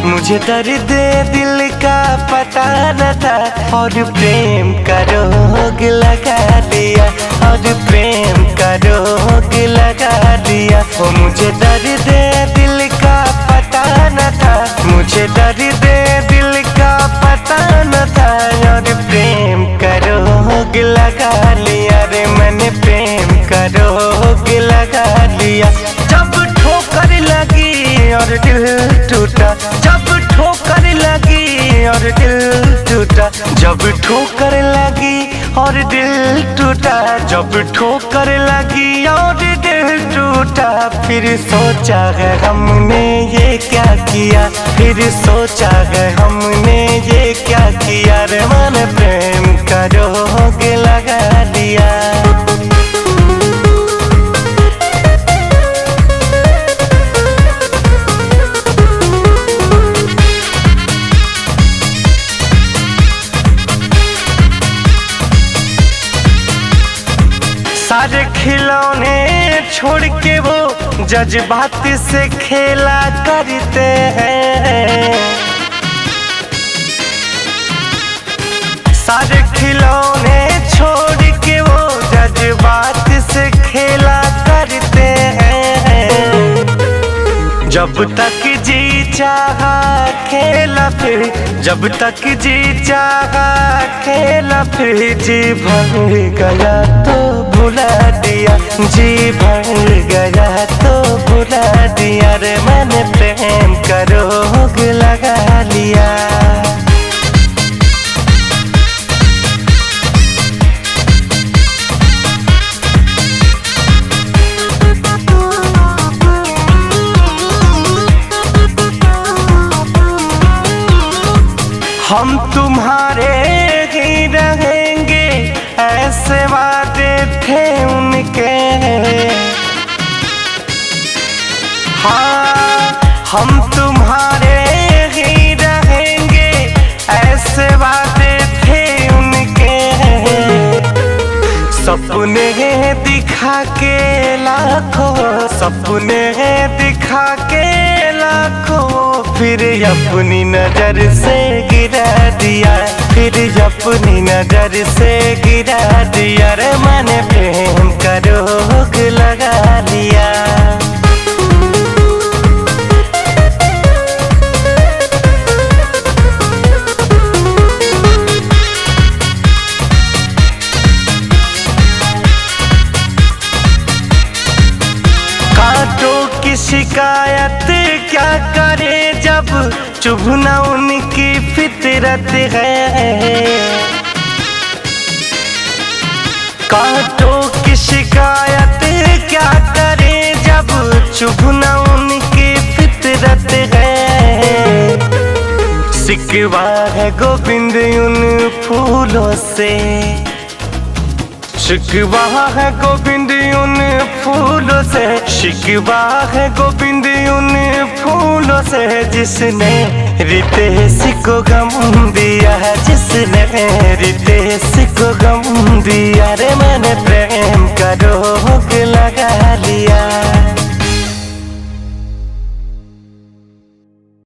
मुझे दर्द दिल का पता न था और प्रेम का रोग लगा दिया, और प्रेम का रोग लगा दिया। वो मुझे दर्द दिल का पता न था, मुझे दर्द दिल का पता न था, और प्रेम का रोग लगा लिया रे मैंने, प्रेम का रोग लगा लिया। जब ठोकर लगी और दिल टूटा, जब ठोकर लगी और दिल टूटा, जब ठोकर लगी और दिल टूटा, जब ठोकर लगी और दिल टूटा, फिर सोचा है हमने ये क्या किया, फिर सोचा है हमने ये क्या किया रे मैंने, प्रेम का रोग लगा दिया। सारे खिलौने छोड़ के वो जज्बात से खेला करते हैं, सारे खिलौने छोड़ के वो जज्बात से खेला करते हैं। जब तक जी चाहा खेला फिर, जब तक जी चाहा खेला फिर, जी भर गया तो भुला दिया, जी भर गया तो भुला दिया रे मैंने, प्रेम का रोग लगा लिया। हम तुम्हारे ही रहेंगे ऐसे वादे थे उनके, हाँ हम तुम्हारे ही रहेंगे ऐसे वादे थे उनके। सपने दिखा के लाखों, सपने दिखा के लाखों, फिर अपनी नजर से गिरा दिया, फिर अपनी नजर से गिरा दिया रे मैंने, प्रेम का रोग लगा लिया। कांटों की शिकायत क्या करे जब चुभना उनकी फितरत है, कांटों की शिकायत क्या करे जब चुभना उनकी फितरत है। शिकवा है गोविंद उन फूलों से, शिकवा है गोविंद उन फूलों से, शिकवा है गोविंद उन फूलों से, जिसने रितेश को गम दिया है, जिसने रितेश को गम दिया रे मैंने, प्रेम का रोग लगा लिया।